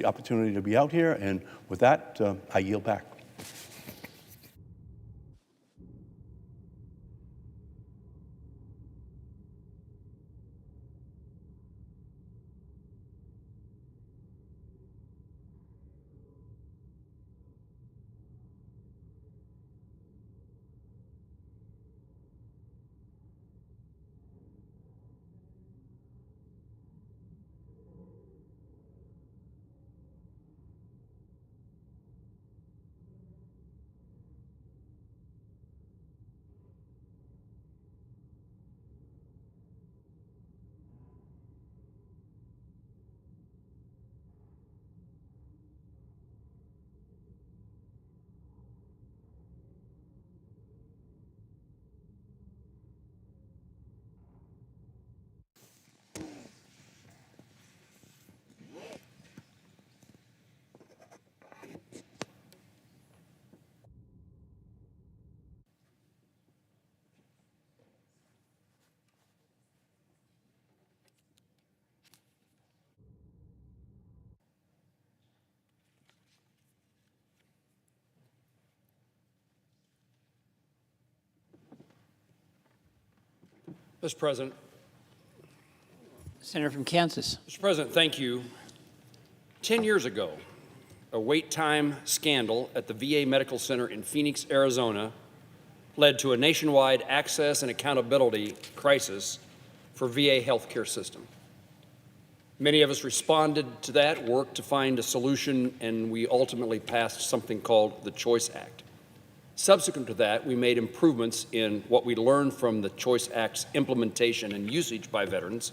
opportunity to be out here, and with that, I yield back. Mr. President. Senator from Kansas. Mr. President, thank you. 10 years ago, a wait time scandal at the VA Medical Center in Phoenix, Arizona, led to a nationwide access and accountability crisis for VA healthcare system. Many of us responded to that, worked to find a solution, and we ultimately passed something called the Choice Act. Subsequent to that, we made improvements in what we learned from the Choice Act's implementation and usage by veterans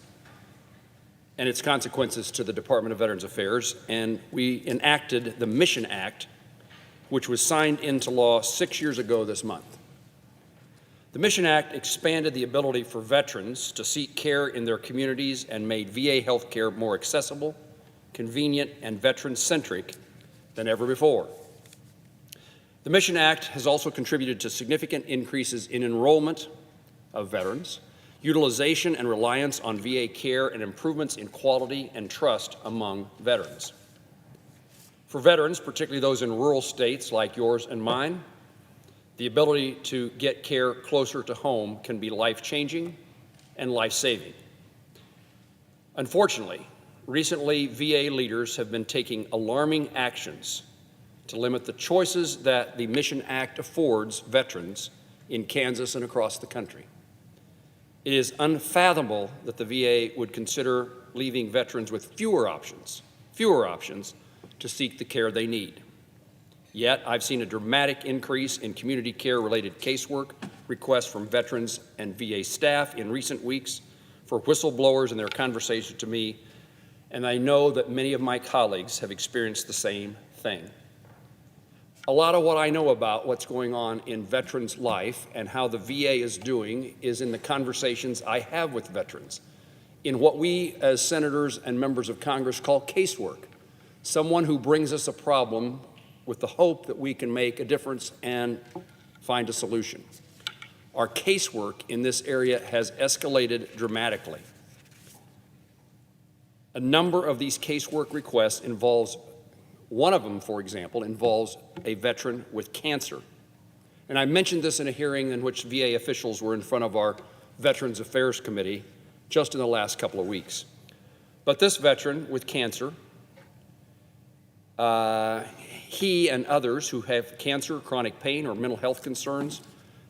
and its consequences to the Department of Veterans Affairs, and we enacted the Mission Act, which was signed into law 6 years ago this month. The Mission Act expanded the ability for veterans to seek care in their communities and made VA health care more accessible, convenient, and veteran-centric than ever before. The Mission Act has also contributed to significant increases in enrollment of veterans, utilization and reliance on VA care, and improvements in quality and trust among veterans. For veterans, particularly those in rural states like yours and mine, the ability to get care closer to home can be life-changing and life-saving. Unfortunately, recently VA leaders have been taking alarming actions to limit the choices that the Mission Act affords veterans in Kansas and across the country. It is unfathomable that the VA would consider leaving veterans with fewer options to seek the care they need. Yet, I've seen a dramatic increase in community care-related casework requests from veterans and VA staff in recent weeks for whistleblowers and their conversations to me, and I know that many of my colleagues have experienced the same thing. A lot of what I know about what's going on in veterans' life and how the VA is doing is in the conversations I have with veterans, in what we as senators and members of Congress call casework, someone who brings us a problem with the hope that we can make a difference and find a solution. Our casework in this area has escalated dramatically. A number of these casework requests involves one of them, for example, involves a veteran with cancer. And I mentioned this in a hearing in which VA officials were in front of our Veterans Affairs Committee just in the last couple of weeks. But this veteran with cancer, he and others who have cancer, chronic pain, or mental health concerns,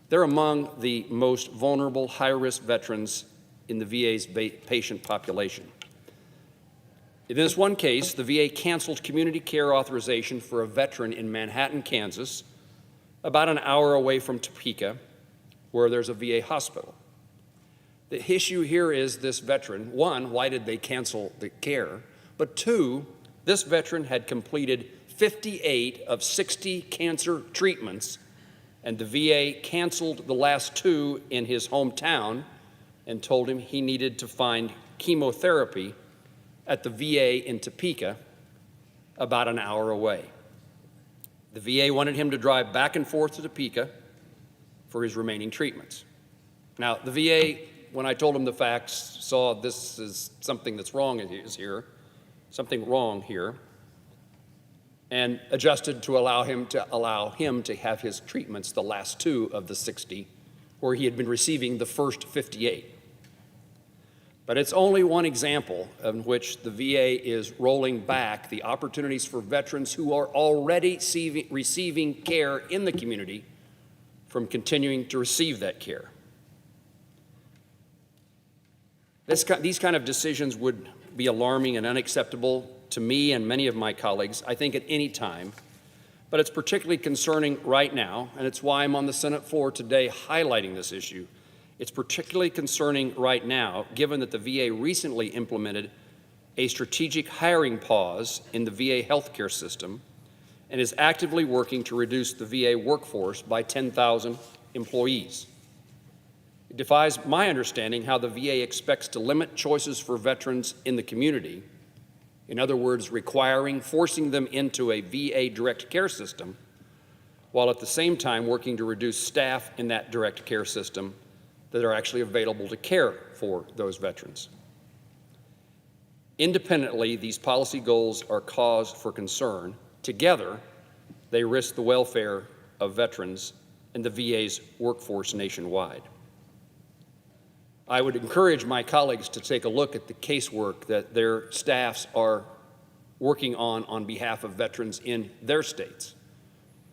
they're among the most vulnerable, high-risk veterans in the VA's patient population. In this one case, the VA canceled community care authorization for a veteran in Manhattan, Kansas, about an hour away from Topeka, where there's a VA hospital. The issue here is this veteran, one, why did they cancel the care? But two, this veteran had completed 58 of 60 cancer treatments, and the VA canceled the last 2 in his hometown and told him he needed to find chemotherapy at the VA in Topeka, about an hour away. The VA wanted him to drive back and forth to Topeka for his remaining treatments. Now, the VA, when I told him the facts, saw this as something that's wrong here, something wrong here. and adjusted to allow him to have his treatments, the last 2 of the 60, where he had been receiving the first 58. But it's only one example in which the VA is rolling back the opportunities for veterans who are already receiving care in the community from continuing to receive that care. These kind of decisions would be alarming and unacceptable to me and many of my colleagues, I think, at any time. But it's particularly concerning right now, and it's why I'm on the Senate floor today highlighting this issue. It's particularly concerning right now, given that the VA recently implemented a strategic hiring pause in the VA healthcare system and is actively working to reduce the VA workforce by 10,000 employees. It defies my understanding how the VA expects to limit choices for veterans in the community, in other words, forcing them into a VA direct care system, while at the same time working to reduce staff in that direct care system that are actually available to care for those veterans. Independently, these policy goals are cause for concern. Together, they risk the welfare of veterans and the VA's workforce nationwide. I would encourage my colleagues to take a look at the casework that their staffs are working on behalf of veterans in their states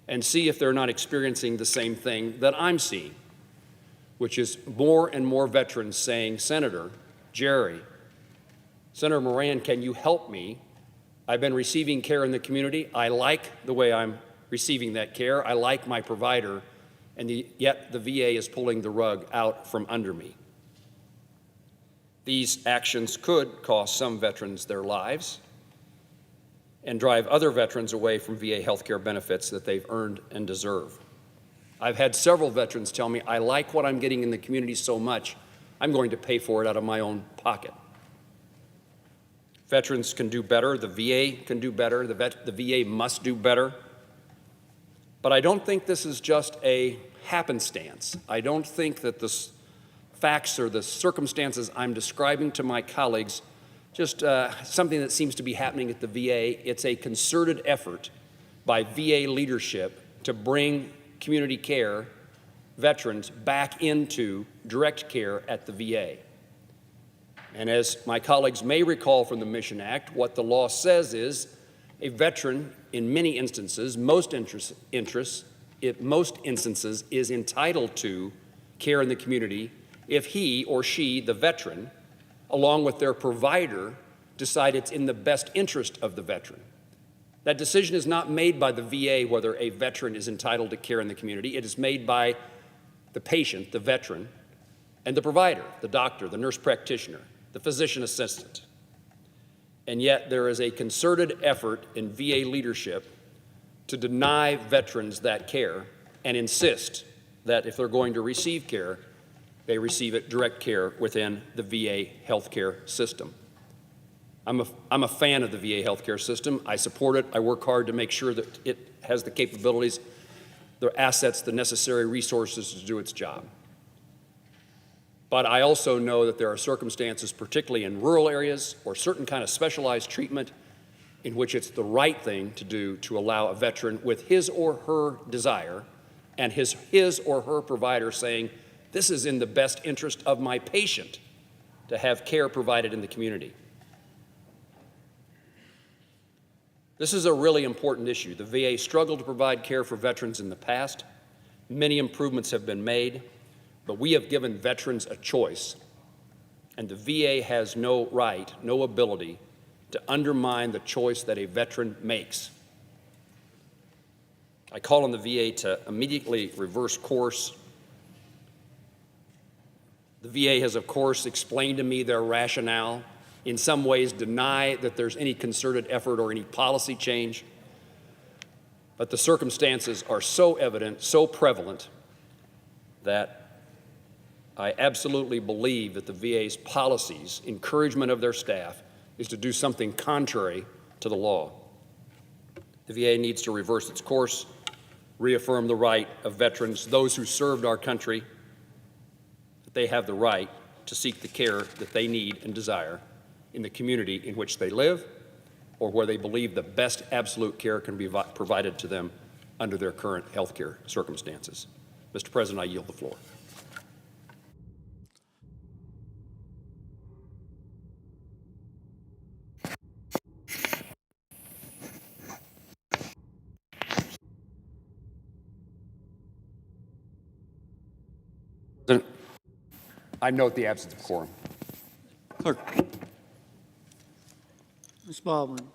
and see if they're not experiencing the same thing that I'm seeing, which is more and more veterans saying, Senator Jerry, Senator Moran, can you help me? I've been receiving care in the community. I like the way I'm receiving that care. I like my provider, and yet the VA is pulling the rug out from under me. These actions could cost some veterans their lives and drive other veterans away from VA healthcare benefits that they've earned and deserve. I've had several veterans tell me, I like what I'm getting in the community so much, I'm going to pay for it out of my own pocket. Veterans can do better, the VA can do better, the VA must do better. But I don't think this is just a happenstance. I don't think that the facts or the circumstances I'm describing to my colleagues just something that seems to be happening at the VA. It's a concerted effort by VA leadership to bring community care veterans back into direct care at the VA. And as my colleagues may recall from the Mission Act, what the law says is a veteran, in many instances, most instances, is entitled to care in the community if he or she, the veteran, along with their provider, decide it's in the best interest of the veteran. That decision is not made by the VA whether a veteran is entitled to care in the community. It is made by the patient, the veteran, and the provider, the doctor, the nurse practitioner, the physician assistant. And yet there is a concerted effort in VA leadership to deny veterans that care and insist that if they're going to receive care, they receive it direct care within the VA healthcare system. I'm a fan of the VA healthcare system. I support it. I work hard to make sure that it has the capabilities, the assets, the necessary resources to do its job. But I also know that there are circumstances, particularly in rural areas or certain kind of specialized treatment, in which it's the right thing to do to allow a veteran with his or her desire and his or her provider saying, this is in the best interest of my patient to have care provided in the community. This is a really important issue. The VA struggled to provide care for veterans in the past. Many improvements have been made, but we have given veterans a choice, and the VA has no right, no ability to undermine the choice that a veteran makes. I call on the VA to immediately reverse course. The VA has, of course, explained to me their rationale, in some ways deny that there's any concerted effort or any policy change. But the circumstances are so evident, so prevalent, that I absolutely believe that the VA's policies, encouragement of their staff, is to do something contrary to the law. The VA needs to reverse its course, reaffirm the right of veterans, those who served our country, that they have the right to seek the care that they need and desire in the community in which they live or where they believe the best absolute care can be provided to them under their current health care circumstances. Mr. President, I yield the floor. I note the absence of quorum. Clerk. Ms. Baldwin.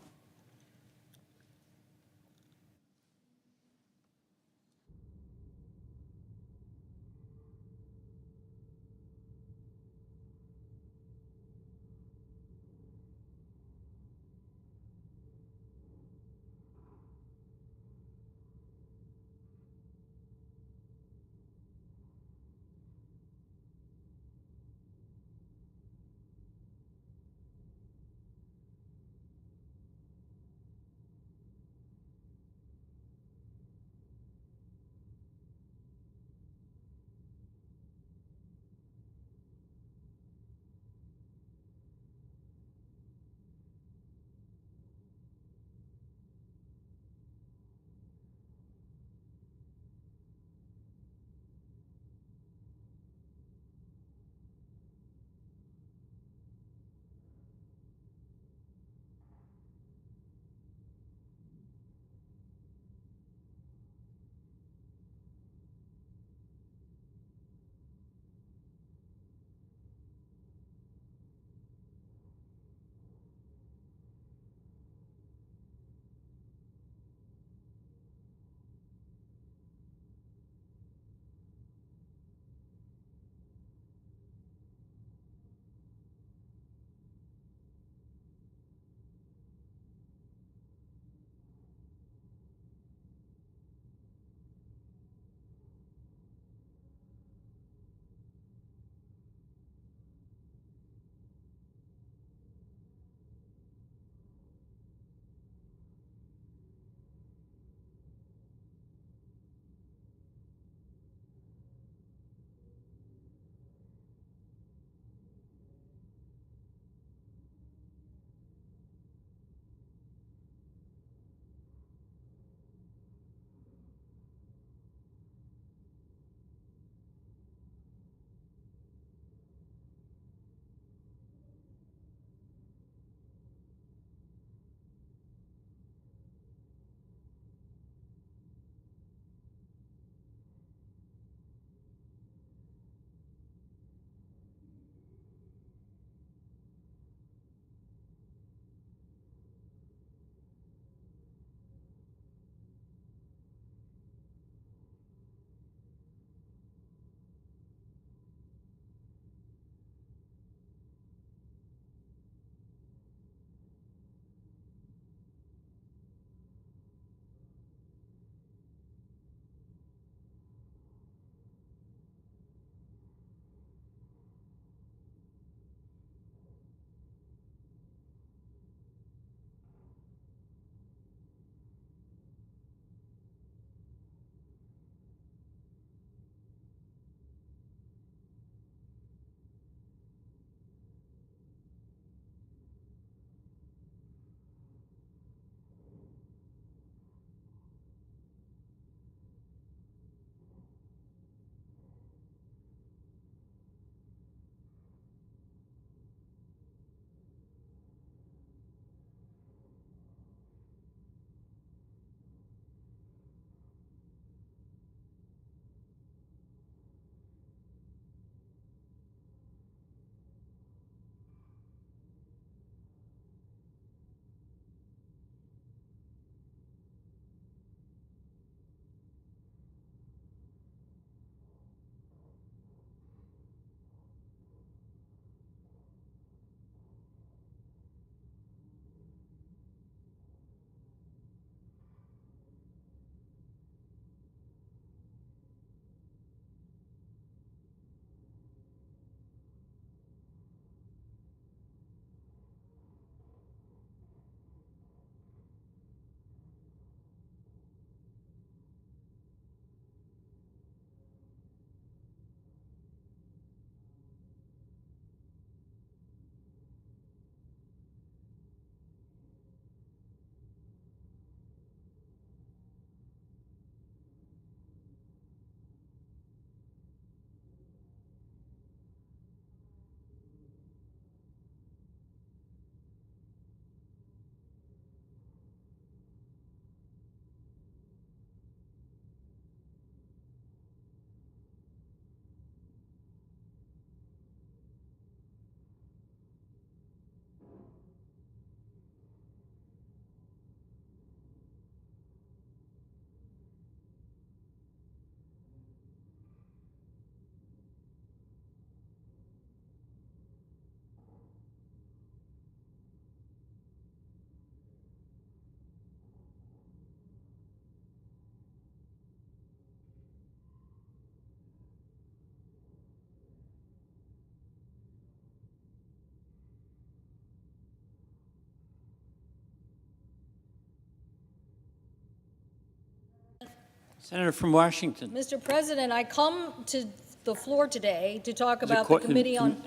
Senator from Washington. Mr. President, I come to the floor today to talk about the Committee on,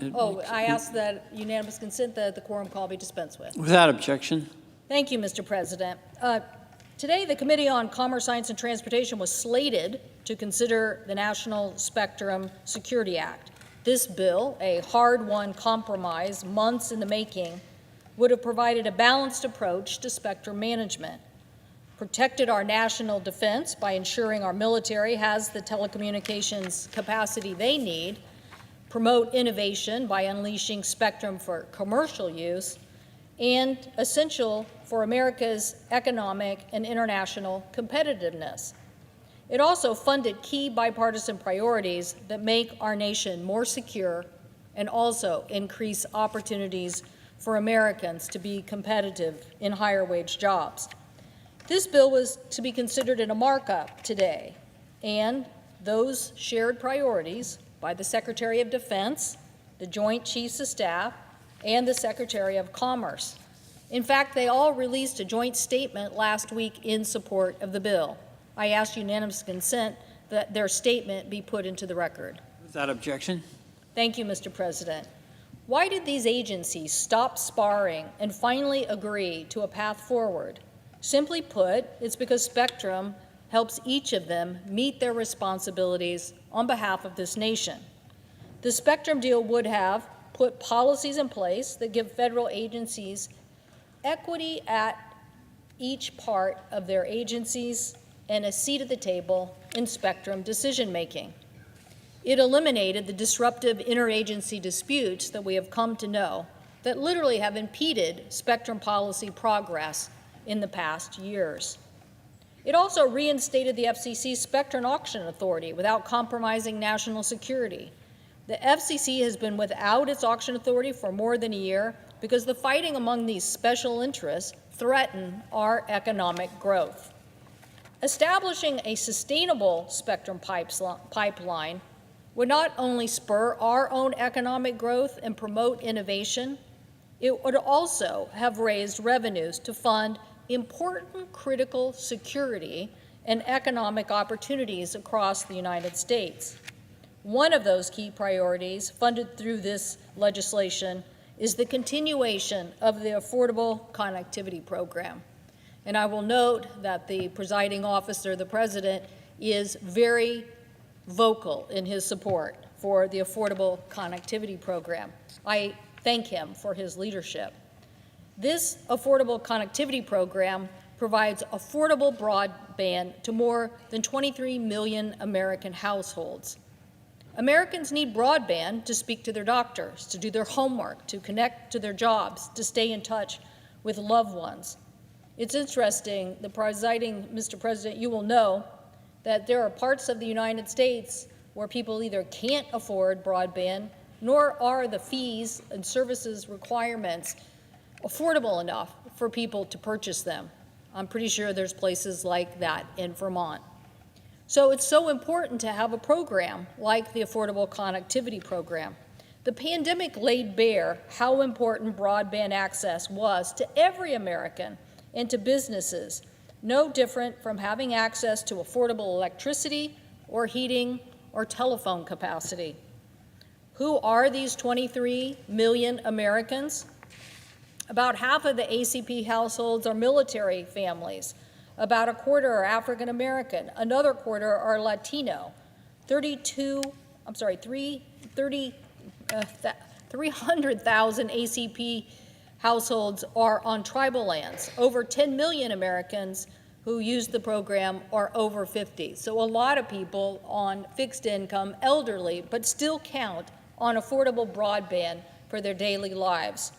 I ask that unanimous consent that the quorum call be dispensed with. Without objection. Thank you, Mr. President. Today, the Committee on Commerce, Science, and Transportation was slated to consider the National Spectrum Security Act. This bill, a hard-won compromise months in the making, would have provided a balanced approach to spectrum management, protected our national defense by ensuring our military has the telecommunications capacity they need, promote innovation by unleashing spectrum for commercial use, and essential for America's economic and international competitiveness. It also funded key bipartisan priorities that make our nation more secure and also increase opportunities for Americans to be competitive in higher wage jobs. This bill was to be considered in a markup today, and those shared priorities by the Secretary of Defense, the Joint Chiefs of Staff, and the Secretary of Commerce. In fact, they all released a joint statement last week in support of the bill. I ask unanimous consent that their statement be put into the record. Without objection. Thank you, Mr. President. Why did these agencies stop sparring and finally agree to a path forward? Simply put, it's because spectrum helps each of them meet their responsibilities on behalf of this nation. The spectrum deal would have put policies in place that give federal agencies equity at each part of their agencies and a seat at the table in spectrum decision-making. It eliminated the disruptive interagency disputes that we have come to know that literally have impeded spectrum policy progress in the past years. It also reinstated the FCC's Spectrum Auction Authority without compromising national security. The FCC has been without its auction authority for more than a year because the fighting among these special interests threaten our economic growth. Establishing a sustainable spectrum pipeline would not only spur our own economic growth and promote innovation, it would also have raised revenues to fund important critical security and economic opportunities across the United States. One of those key priorities funded through this legislation is the continuation of the Affordable Connectivity Program. And I will note that the presiding officer, the President, is very vocal in his support for the Affordable Connectivity Program. I thank him for his leadership. This Affordable Connectivity Program provides affordable broadband to more than 23 million American households. Americans need broadband to speak to their doctors, to do their homework, to connect to their jobs, to stay in touch with loved ones. It's interesting, Mr. President, you will know that there are parts of the United States where people either can't afford broadband, nor are the fees and services requirements affordable enough for people to purchase them. I'm pretty sure there's places like that in Vermont. So it's so important to have a program like the Affordable Connectivity Program. The pandemic laid bare how important broadband access was to every American and to businesses, no different from having access to affordable electricity or heating or telephone capacity. Who are these 23 million Americans? About half of the ACP households are military families. About a quarter are African American. Another quarter are Latino. 300,000 ACP households are on tribal lands. Over 10 million Americans who use the program are over 50. So a lot of people on fixed income, elderly, but still count on affordable broadband for their daily lives.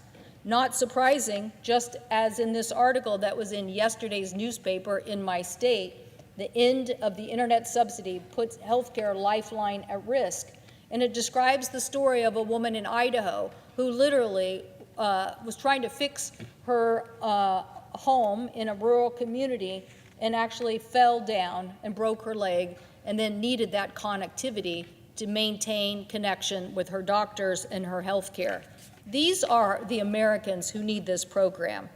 Not surprising, just as in this article that was in yesterday's newspaper in my state, the end of the internet subsidy puts healthcare lifeline at risk. And it describes the story of a woman in Idaho who literally was trying to fix her home in a rural community and actually fell down and broke her leg and then needed that connectivity to maintain connection with her doctors and her health care. These are the Americans who need this program.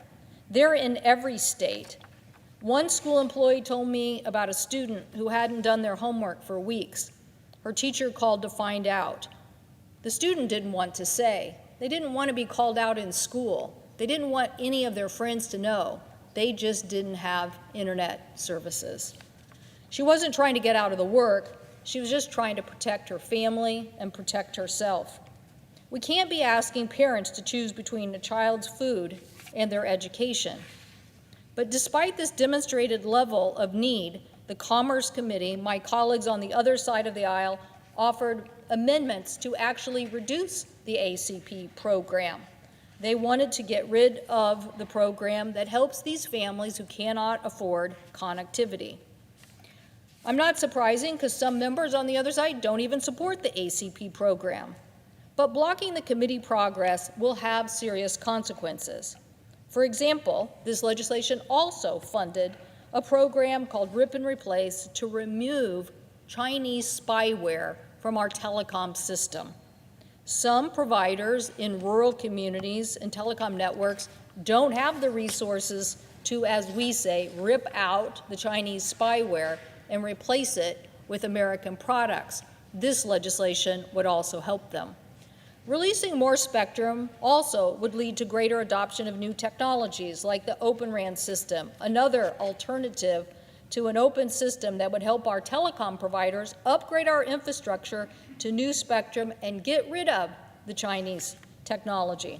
They're in every state. One school employee told me about a student who hadn't done their homework for weeks. Her teacher called to find out. The student didn't want to say. They didn't want to be called out in school. They didn't want any of their friends to know. They just didn't have internet services. She wasn't trying to get out of the work. She was just trying to protect her family and protect herself. We can't be asking parents to choose between a child's food and their education. But despite this demonstrated level of need, the Commerce Committee, my colleagues on the other side of the aisle, offered amendments to actually reduce the ACP program. They wanted to get rid of the program that helps these families who cannot afford connectivity. I'm not surprising because some members on the other side don't even support the ACP program. But blocking the committee progress will have serious consequences. For example, this legislation also funded a program called Rip and Replace to remove Chinese spyware from our telecom system. Some providers in rural communities and telecom networks don't have the resources to, as we say, rip out the Chinese spyware and replace it with American products. This legislation would also help them. Releasing more spectrum also would lead to greater adoption of new technologies like the Open RAN system, another alternative to an open system that would help our telecom providers upgrade our infrastructure to new spectrum and get rid of the Chinese technology.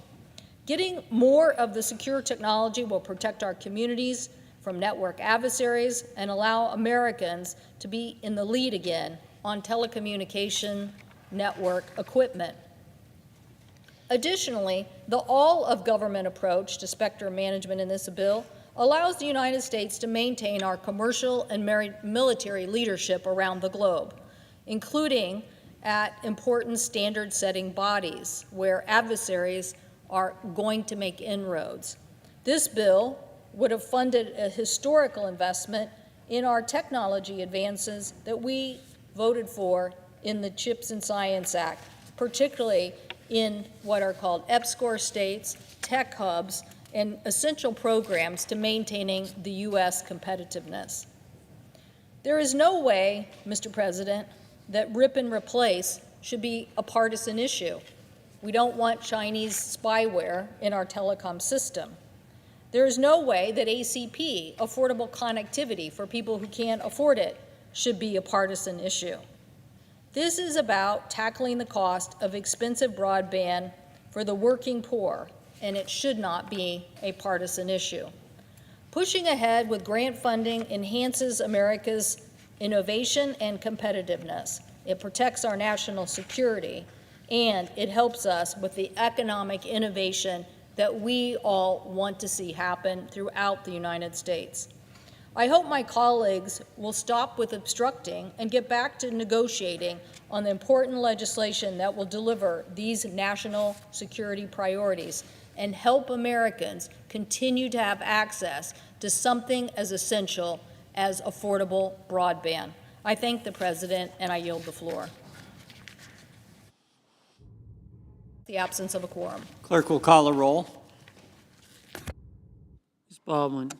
Getting more of the secure technology will protect our communities from network adversaries and allow Americans to be in the lead again on telecommunication network equipment. Additionally, the all-of-government approach to spectrum management in this bill allows the United States to maintain our commercial and military leadership around the globe, including at important standard-setting bodies where adversaries are going to make inroads. This bill would have funded a historical investment in our technology advances that we voted for in the CHIPS and Science Act, particularly in what are called EPSCoR states, tech hubs, and essential programs to maintaining the U.S. competitiveness. There is no way, Mr. President, that rip and replace should be a partisan issue. We don't want Chinese spyware in our telecom system. There is no way that ACP, affordable connectivity for people who can't afford it, should be a partisan issue. This is about tackling the cost of expensive broadband for the working poor, and it should not be a partisan issue. Pushing ahead with grant funding enhances America's innovation and competitiveness. It protects our national security, and it helps us with the economic innovation that we all want to see happen throughout the United States. I hope my colleagues will stop with obstructing and get back to negotiating on the important legislation that will deliver these national security priorities and help Americans continue to have access to something as essential as affordable broadband. I thank the President, and I yield the floor. The absence of a quorum. Clerk will call a roll. Ms. Baldwin.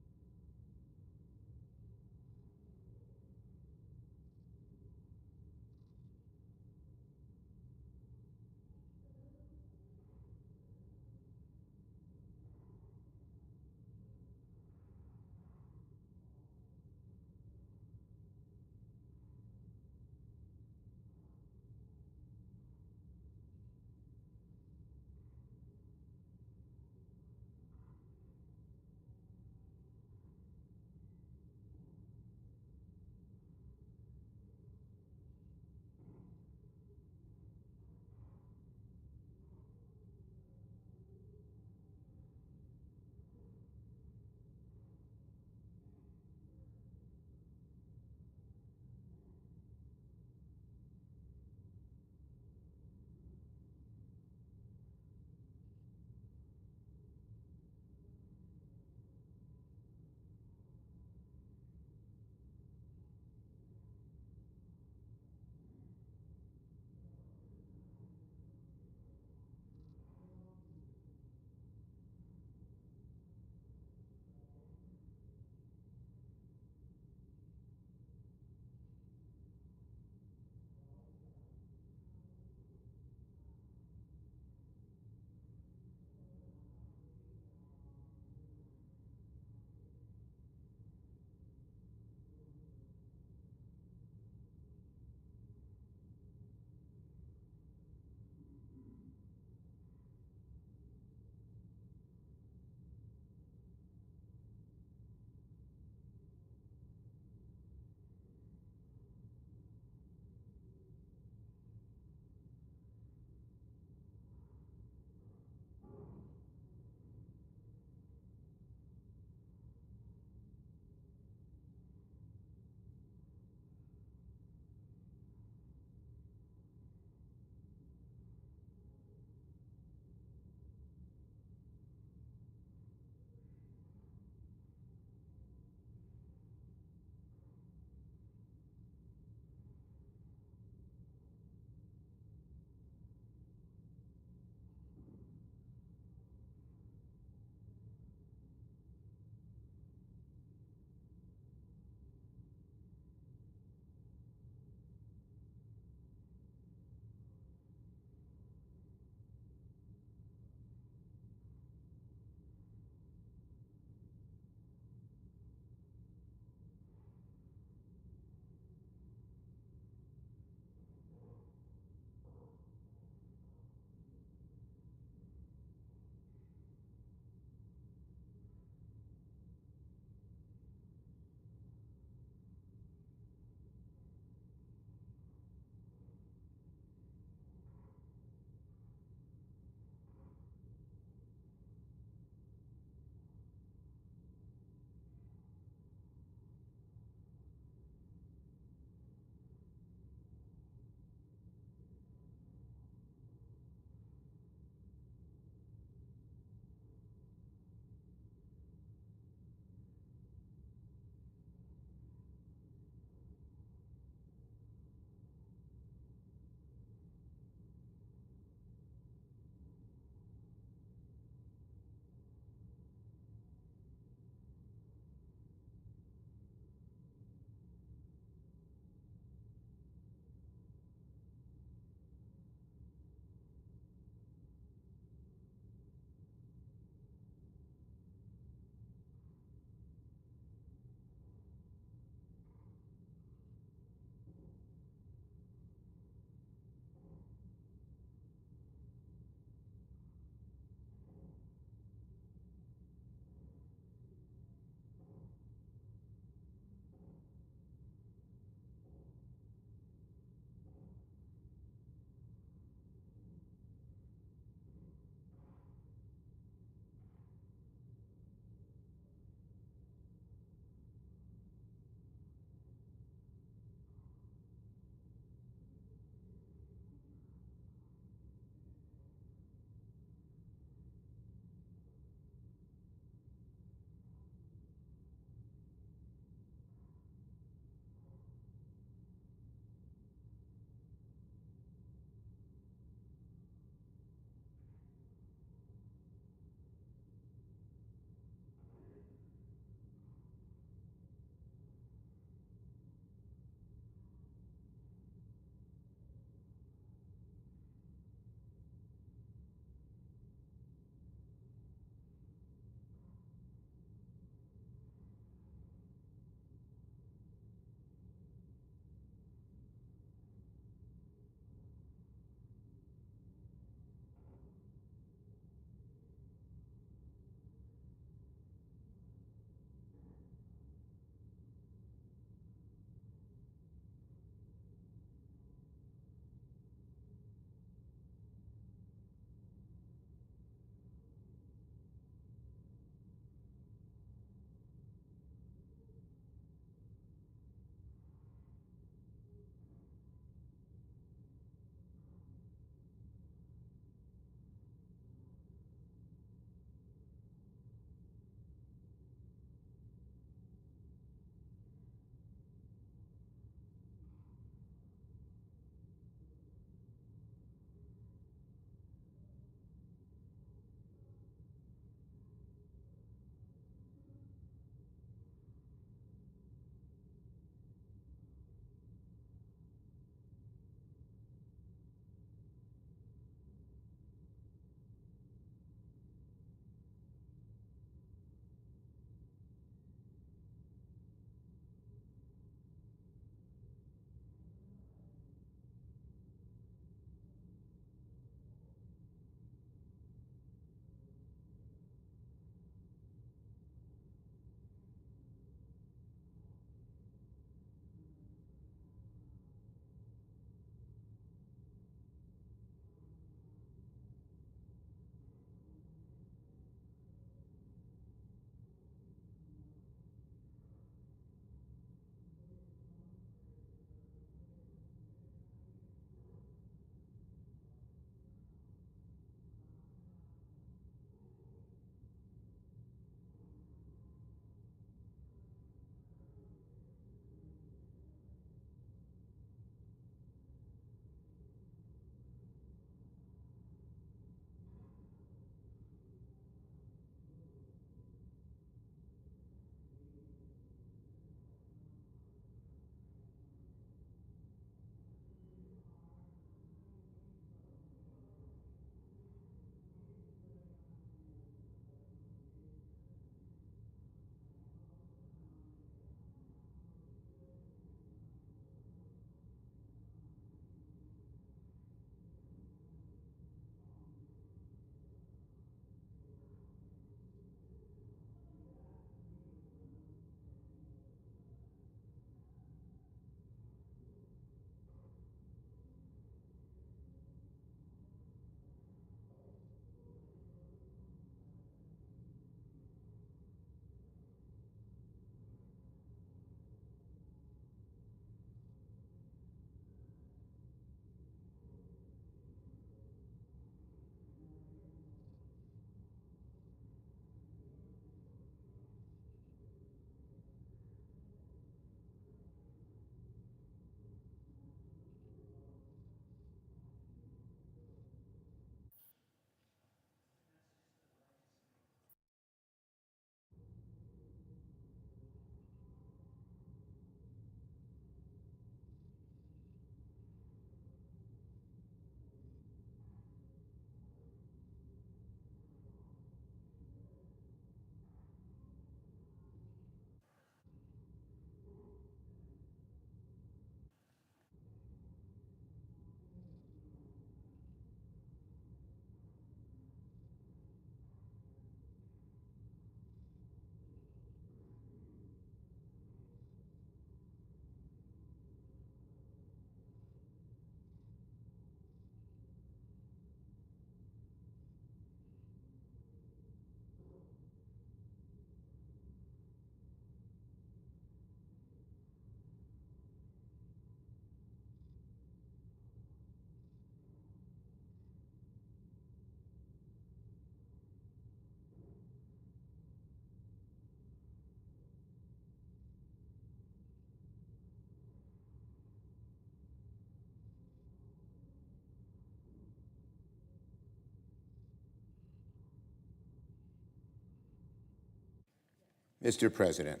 Mr. President,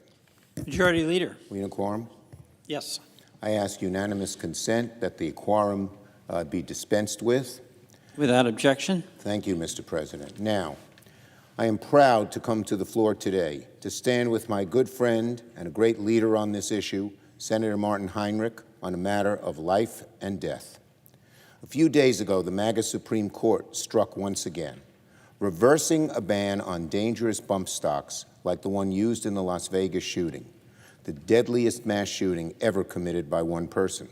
Majority Leader. we in a quorum? Yes. I ask unanimous consent that the quorum be dispensed with. Without objection. Thank you, Mr. President. Now, I am proud to come to the floor today to stand with my good friend and a great leader on this issue, Senator Martin Heinrich, on a matter of life and death. A few days ago, the MAGA Supreme Court struck once again, reversing a ban on dangerous bump stocks like the one used in the Las Vegas shooting, the deadliest mass shooting ever committed by one person.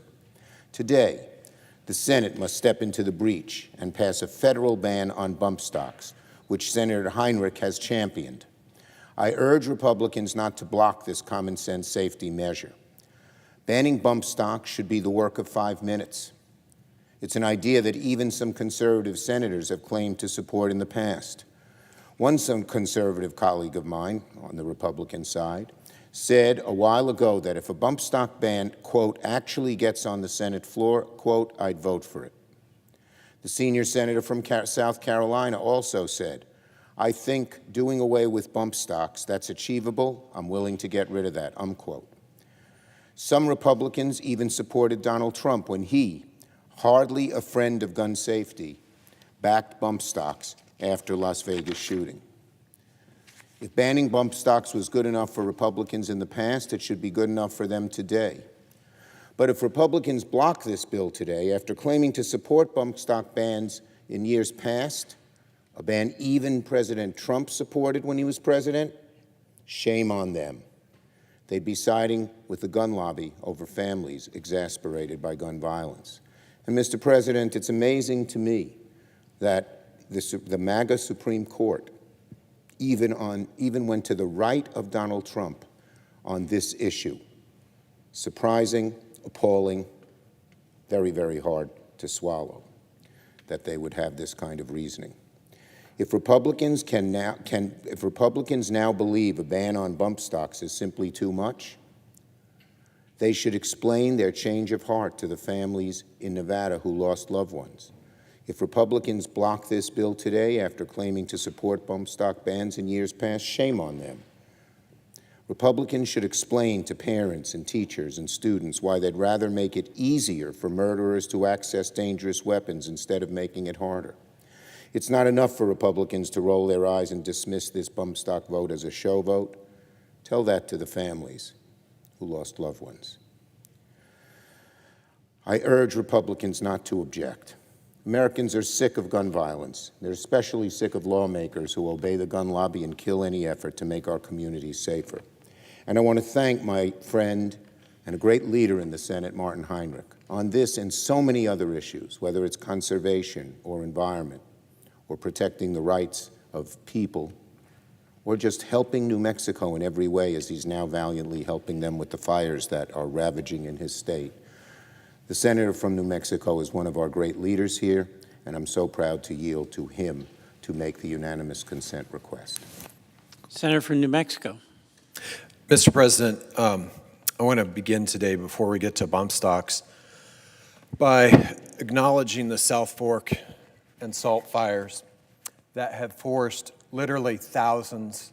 Today, the Senate must step into the breach and pass a federal ban on bump stocks, which Senator Heinrich has championed. I urge Republicans not to block this common sense safety measure. Banning bump stocks should be the work of 5 minutes. It's an idea that even some conservative senators have claimed to support in the past. One conservative colleague of mine on the Republican side said a while ago that if a bump stock ban, quote, actually gets on the Senate floor, quote, I'd vote for it. The senior senator from South Carolina also said, I think doing away with bump stocks, that's achievable. I'm willing to get rid of that, unquote. Some Republicans even supported Donald Trump when he, hardly a friend of gun safety, backed bump stocks after Las Vegas shooting. If banning bump stocks was good enough for Republicans in the past, it should be good enough for them today. But if Republicans block this bill today after claiming to support bump stock bans in years past, a ban even President Trump supported when he was president, shame on them. They'd be siding with the gun lobby over families exasperated by gun violence. And Mr. President, it's amazing to me that the MAGA Supreme Court even went to the right of Donald Trump on this issue. Surprising, appalling, very, very hard to swallow that they would have this kind of reasoning. If Republicans now believe a ban on bump stocks is simply too much, they should explain their change of heart to the families in Nevada who lost loved ones. If Republicans block this bill today after claiming to support bump stock bans in years past, shame on them. Republicans should explain to parents and teachers and students why they'd rather make it easier for murderers to access dangerous weapons instead of making it harder. It's not enough for Republicans to roll their eyes and dismiss this bump stock vote as a show vote. Tell that to the families who lost loved ones. I urge Republicans not to object. Americans are sick of gun violence. They're especially sick of lawmakers who obey the gun lobby and kill any effort to make our communities safer. And I want to thank my friend and a great leader in the Senate, Martin Heinrich, on this and so many other issues, whether it's conservation or environment or protecting the rights of people or just helping New Mexico in every way as he's now valiantly helping them with the fires that are ravaging in his state. The senator from New Mexico is one of our great leaders here, and I'm so proud to yield to him to make the unanimous consent request. Senator from New Mexico. Mr. President, I want to begin today, before we get to bump stocks, by acknowledging the South Fork and Salt fires that have forced literally thousands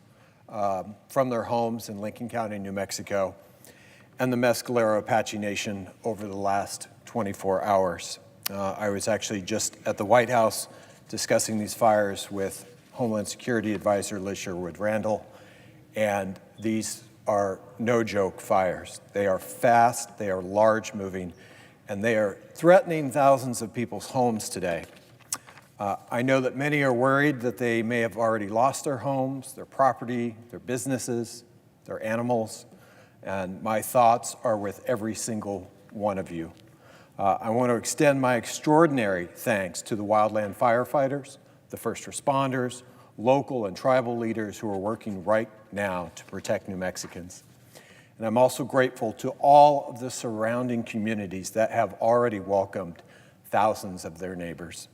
from their homes in Lincoln County, New Mexico, and the Mescalero Apache Nation over the last 24 hours. I was actually just at the White House discussing these fires with Homeland Security Advisor Liz Sherwood Randall, and these are no joke fires. They are fast, they are large moving, and they are threatening thousands of people's homes today. I know that many are worried that they may have already lost their homes, their property, their businesses, their animals, and my thoughts are with every single one of you. I want to extend my extraordinary thanks to the wildland firefighters, the first responders, local and tribal leaders who are working right now to protect New Mexicans. And I'm also grateful to all of the surrounding communities that have already welcomed thousands of their neighbors.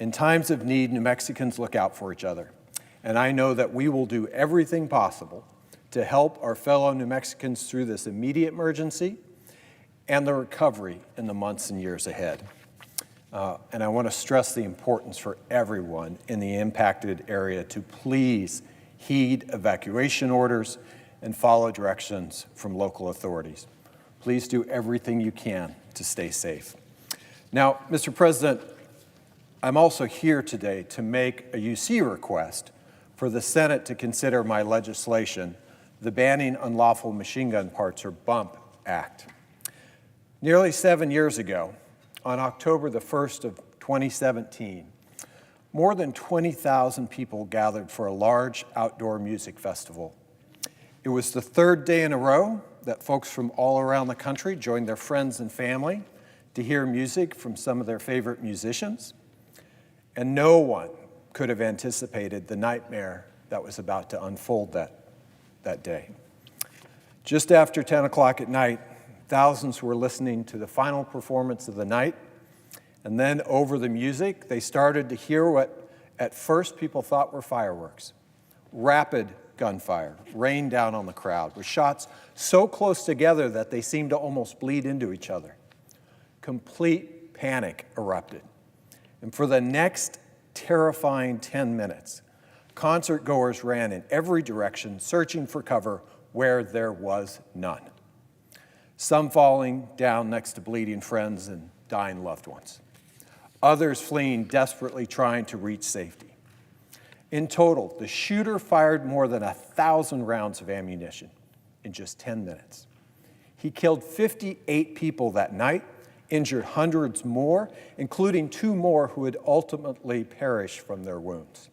In times of need, New Mexicans look out for each other. And I know that we will do everything possible to help our fellow New Mexicans through this immediate emergency and the recovery in the months and years ahead. And I want to stress the importance for everyone in the impacted area to please heed evacuation orders and follow directions from local authorities. Please do everything you can to stay safe. Now, Mr. President, I'm also here today to make a UC request for the Senate to consider my legislation, the Banning Unlawful Machine Gun Parts, or BUMP Act. Nearly 7 years ago, on October the 1st of 2017, more than 20,000 people gathered for a large outdoor music festival. It was the third day in a row that folks from all around the country joined their friends and family to hear music from some of their favorite musicians. And no one could have anticipated the nightmare that was about to unfold that day. Just after 10 o'clock at night, thousands were listening to the final performance of the night, and then over the music, they started to hear what at first people thought were fireworks. Rapid gunfire rained down on the crowd, with shots so close together that they seemed to almost bleed into each other. Complete panic erupted. And for the next terrifying 10 minutes, concertgoers ran in every direction, searching for cover where there was none. Some falling down next to bleeding friends and dying loved ones. Others fleeing, desperately trying to reach safety. In total, the shooter fired more than 1,000 rounds of ammunition in just 10 minutes. He killed 58 people that night, injured hundreds more, including 2 more who would ultimately perish from their wounds.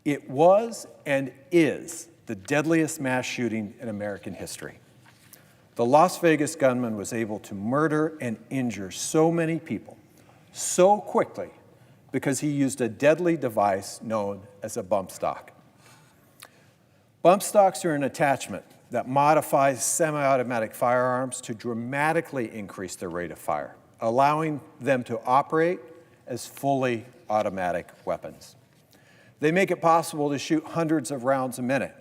It was and is the deadliest mass shooting in American history. The Las Vegas gunman was able to murder and injure so many people so quickly because he used a deadly device known as a bump stock. Bump stocks are an attachment that modifies semi-automatic firearms to dramatically increase their rate of fire, allowing them to operate as fully automatic weapons. They make it possible to shoot hundreds of rounds a minute.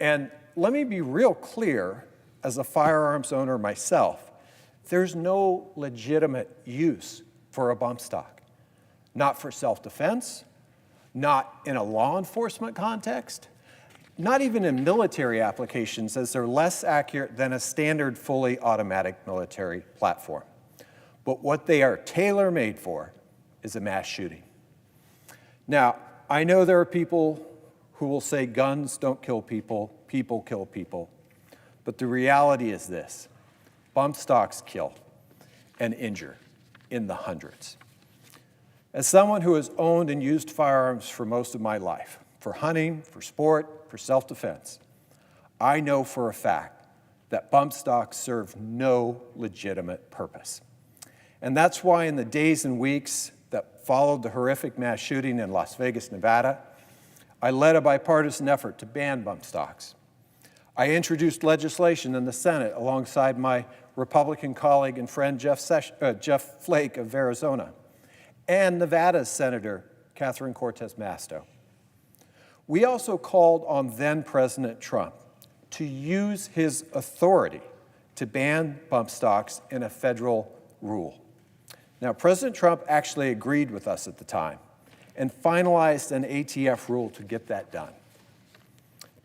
And let me be real clear, as a firearms owner myself, there's no legitimate use for a bump stock. Not for self-defense, not in a law enforcement context, not even in military applications, as they're less accurate than a standard fully automatic military platform. But what they are tailor-made for is a mass shooting. Now, I know there are people who will say guns don't kill people, people kill people. But the reality is this: bump stocks kill and injure in the hundreds. As someone who has owned and used firearms for most of my life, for hunting, for sport, for self-defense, I know for a fact that bump stocks serve no legitimate purpose. And that's why in the days and weeks that followed the horrific mass shooting in Las Vegas, Nevada, I led a bipartisan effort to ban bump stocks. I introduced legislation in the Senate alongside my Republican colleague and friend Jeff Flake of Arizona and Nevada's Senator Catherine Cortez Masto. We also called on then-President Trump to use his authority to ban bump stocks in a federal rule. Now, President Trump actually agreed with us at the time and finalized an ATF rule to get that done.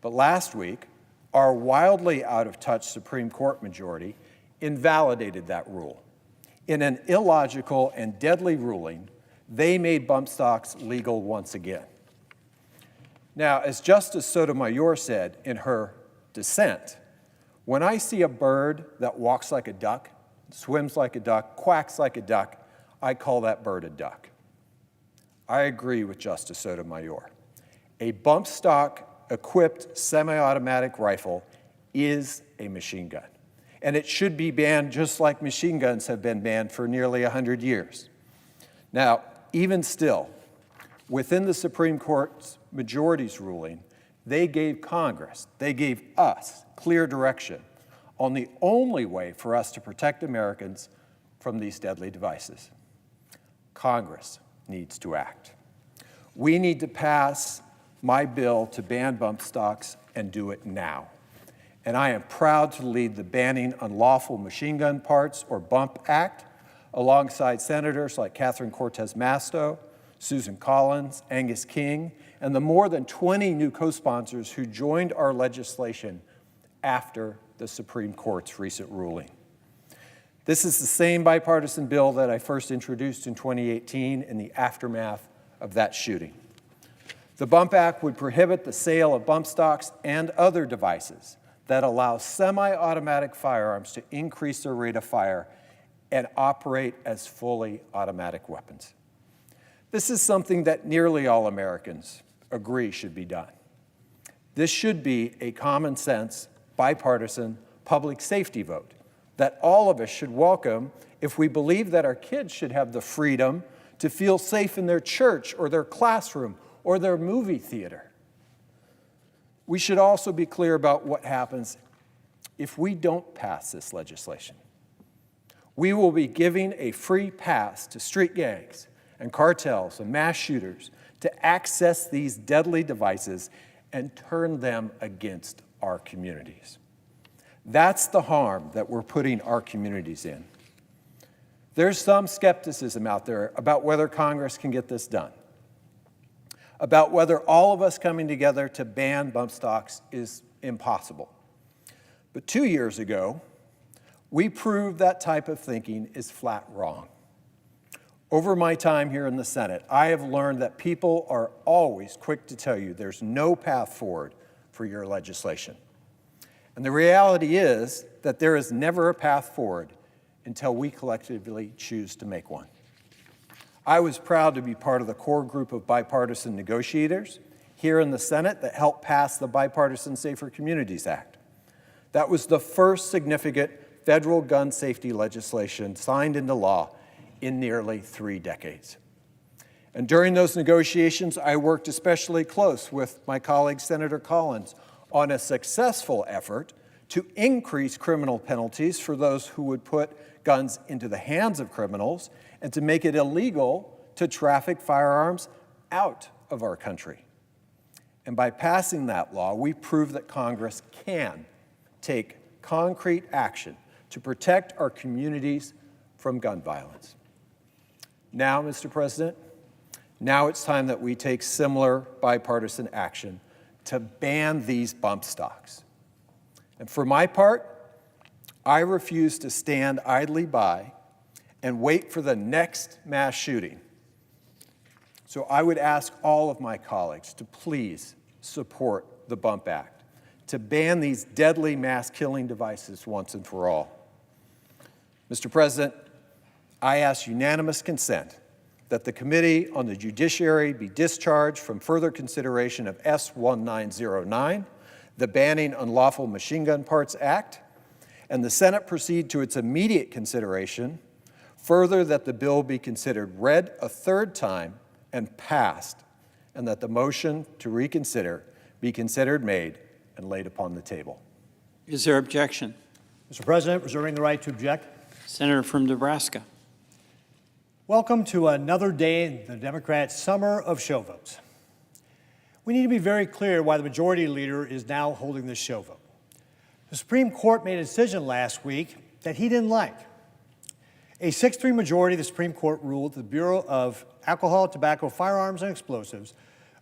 But last week, our wildly out-of-touch Supreme Court majority invalidated that rule. In an illogical and deadly ruling, they made bump stocks legal once again. Now, as Justice Sotomayor said in her dissent, when I see a bird that walks like a duck, swims like a duck, quacks like a duck, I call that bird a duck. I agree with Justice Sotomayor. A bump stock equipped semi-automatic rifle is a machine gun, and it should be banned just like machine guns have been banned for nearly 100 years. Now, even still, within the Supreme Court's majority's ruling, they gave Congress, they gave us clear direction on the only way for us to protect Americans from these deadly devices. Congress needs to act. We need to pass my bill to ban bump stocks and do it now. And I am proud to lead the Banning Unlawful Machine Gun Parts, or BUMP Act, alongside senators like Catherine Cortez Masto, Susan Collins, Angus King, and the more than 20 new co-sponsors who joined our legislation after the Supreme Court's recent ruling. This is the same bipartisan bill that I first introduced in 2018 in the aftermath of that shooting. The Bump Act would prohibit the sale of bump stocks and other devices that allow semi-automatic firearms to increase their rate of fire and operate as fully automatic weapons. This is something that nearly all Americans agree should be done. This should be a common sense, bipartisan public safety vote that all of us should welcome if we believe that our kids should have the freedom to feel safe in their church or their classroom or their movie theater. We should also be clear about what happens if we don't pass this legislation. We will be giving a free pass to street gangs and cartels and mass shooters to access these deadly devices and turn them against our communities. That's the harm that we're putting our communities in. There's some skepticism out there about whether Congress can get this done, about whether all of us coming together to ban bump stocks is impossible. But 2 years ago, we proved that type of thinking is flat wrong. Over my time here in the Senate, I have learned that people are always quick to tell you there's no path forward for your legislation. And the reality is that there is never a path forward until we collectively choose to make one. I was proud to be part of the core group of bipartisan negotiators here in the Senate that helped pass the Bipartisan Safer Communities Act. That was the first significant federal gun safety legislation signed into law in nearly 3 decades. And during those negotiations, I worked especially close with my colleague, Senator Collins, on a successful effort to increase criminal penalties for those who would put guns into the hands of criminals and to make it illegal to traffic firearms out of our country. And by passing that law, we proved that Congress can take concrete action to protect our communities from gun violence. Now, Mr. President, now it's time that we take similar bipartisan action to ban these bump stocks. And for my part, I refuse to stand idly by and wait for the next mass shooting. So I would ask all of my colleagues to please support the Bump Act, to ban these deadly mass killing devices once and for all. Mr. President, I ask unanimous consent that the Committee on the Judiciary be discharged from further consideration of S-1909, the Banning Unlawful Machine Gun Parts Act, and the Senate proceed to its immediate consideration, further that the bill be considered read a third time and passed, and that the motion to reconsider be considered made and laid upon the table. Is there objection? Mr. President, reserving the right to object. Senator from Nebraska. Welcome to another day in the Democrats' summer of show votes. We need to be very clear why the majority leader is now holding this show vote. The Supreme Court made a decision last week that he didn't like. A 6-3 majority of the Supreme Court ruled the Bureau of Alcohol, Tobacco, Firearms, and Explosives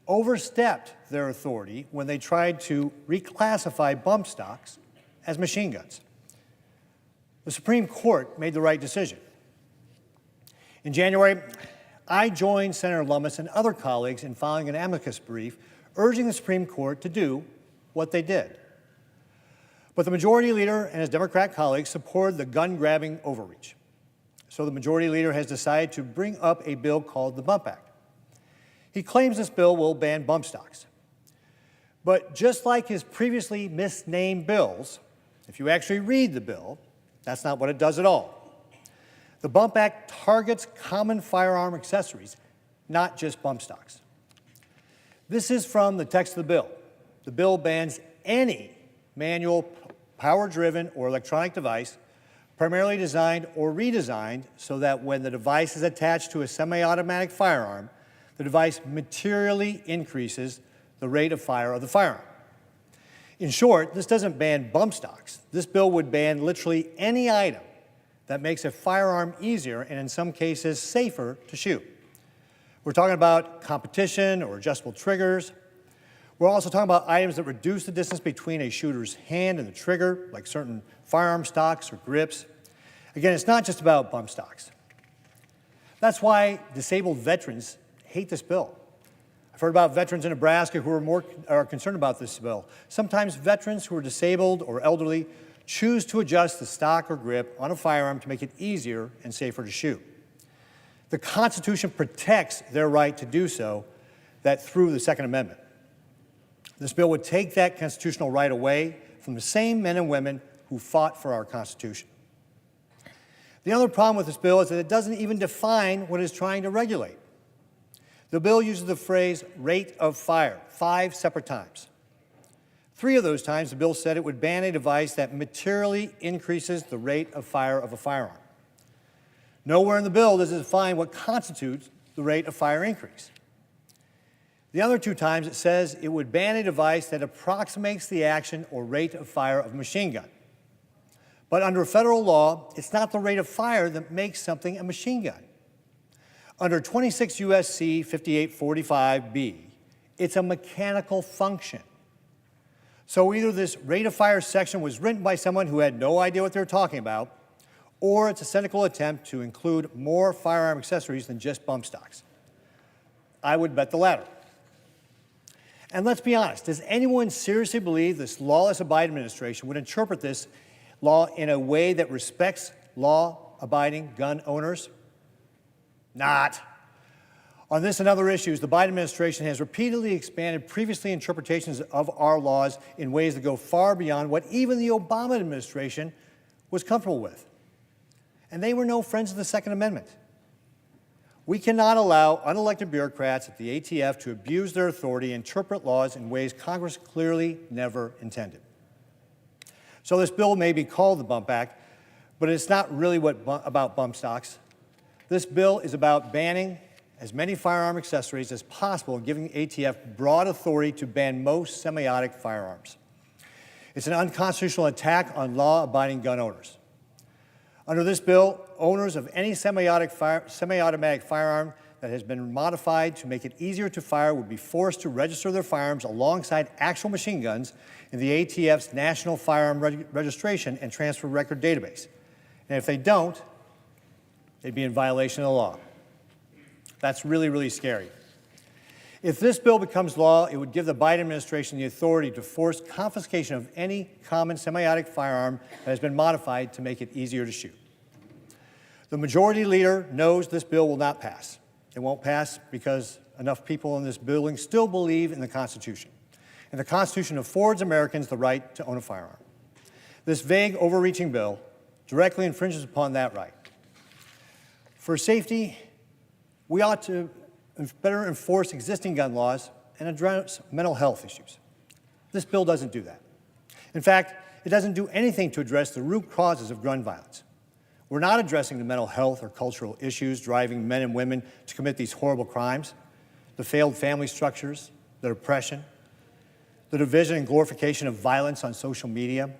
overstepped their authority when they tried to reclassify bump stocks as machine guns. The Supreme Court made the right decision. In January, I joined Senator Lummis and other colleagues in filing an amicus brief urging the Supreme Court to do what they did. But the majority leader and his Democrat colleagues supported the gun-grabbing overreach. So the majority leader has decided to bring up a bill called the Bump Act. He claims this bill will ban bump stocks. But just like his previously misnamed bills, if you actually read the bill, that's not what it does at all. The Bump Act targets common firearm accessories, not just bump stocks. This is from the text of the bill. The bill bans any manual, power-driven, or electronic device primarily designed or redesigned so that when the device is attached to a semi-automatic firearm, the device materially increases the rate of fire of the firearm. In short, this doesn't ban bump stocks. This bill would ban literally any item that makes a firearm easier and in some cases safer to shoot. We're talking about competition or adjustable triggers. We're also talking about items that reduce the distance between a shooter's hand and the trigger, like certain firearm stocks or grips. Again, it's not just about bump stocks. That's why disabled veterans hate this bill. I've heard about veterans in Nebraska who are concerned about this bill. Sometimes veterans who are disabled or elderly choose to adjust the stock or grip on a firearm to make it easier and safer to shoot. The Constitution protects their right to do so, that through the Second Amendment. This bill would take that constitutional right away from the same men and women who fought for our Constitution. The other problem with this bill is that it doesn't even define what it's trying to regulate. The bill uses the phrase rate of fire 5 separate times. 3 of those times, the bill said it would ban a device that materially increases the rate of fire of a firearm. Nowhere in the bill does it define what constitutes the rate of fire increase. The other 2 times, it says it would ban a device that approximates the action or rate of fire of a machine gun. But under federal law, it's not the rate of fire that makes something a machine gun. Under 26 U.S.C. 5845B, it's a mechanical function. So either this rate of fire section was written by someone who had no idea what they were talking about, or it's a cynical attempt to include more firearm accessories than just bump stocks. I would bet the latter. And let's be honest, does anyone seriously believe this lawless Biden administration would interpret this law in a way that respects law-abiding gun owners? Not. On this and other issues, the Biden administration has repeatedly expanded previously interpretations of our laws in ways that go far beyond what even the Obama administration was comfortable with. And they were no friends of the Second Amendment. We cannot allow unelected bureaucrats at the ATF to abuse their authority and interpret laws in ways Congress clearly never intended. So this bill may be called the Bump Act, but it's not really about bump stocks. This bill is about banning as many firearm accessories as possible and giving the ATF broad authority to ban most semi-automatic firearms. It's an unconstitutional attack on law-abiding gun owners. Under this bill, owners of any semi-automatic firearm that has been modified to make it easier to fire would be forced to register their firearms alongside actual machine guns in the ATF's National Firearm Registration and Transfer Record database. And if they don't, they'd be in violation of the law. That's really, really scary. If this bill becomes law, it would give the Biden administration the authority to force confiscation of any common semi-automatic firearm that has been modified to make it easier to shoot. The majority leader knows this bill will not pass. It won't pass because enough people in this building still believe in the Constitution. And the Constitution affords Americans the right to own a firearm. This vague, overreaching bill directly infringes upon that right. For safety, we ought to better enforce existing gun laws and address mental health issues. This bill doesn't do that. In fact, it doesn't do anything to address the root causes of gun violence. We're not addressing the mental health or cultural issues driving men and women to commit these horrible crimes, the failed family structures, the oppression, the division and glorification of violence on social media.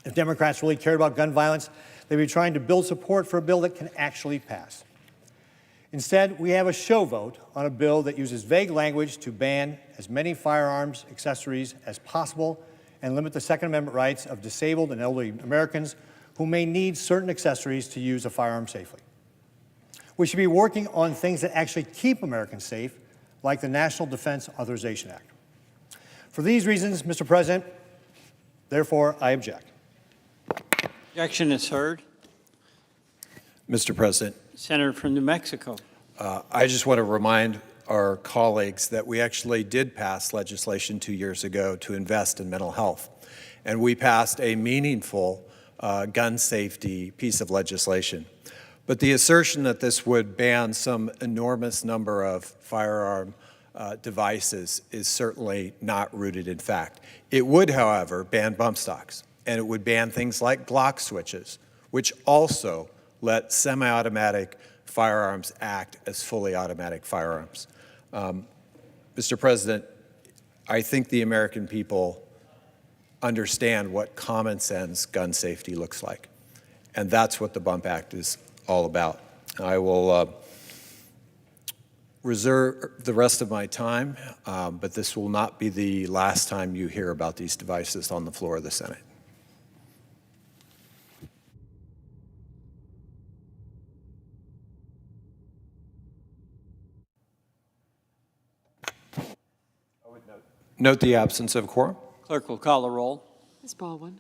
If Democrats really cared about gun violence, they'd be trying to build support for a bill that can actually pass. Instead, we have a show vote on a bill that uses vague language to ban as many firearms accessories as possible and limit the Second Amendment rights of disabled and elderly Americans who may need certain accessories to use a firearm safely. We should be working on things that actually keep Americans safe, like the National Defense Authorization Act. For these reasons, Mr. President, therefore, I object. Objection is heard. Mr. President, Senator from New Mexico. I just want to remind our colleagues that we actually did pass legislation 2 years ago to invest in mental health. And we passed a meaningful gun safety piece of legislation. But the assertion that this would ban some enormous number of firearm devices is certainly not rooted in fact. It would, however, ban bump stocks, and it would ban things like Glock switches, which also let semi-automatic firearms act as fully automatic firearms. Mr. President, I think the American people understand what common sense gun safety looks like, and that's what the Bump Act is all about. I will reserve the rest of my time, but this will not be the last time you hear about these devices on the floor of the Senate. Note the absence of quorum. Clerk will call the roll. Ms. Baldwin.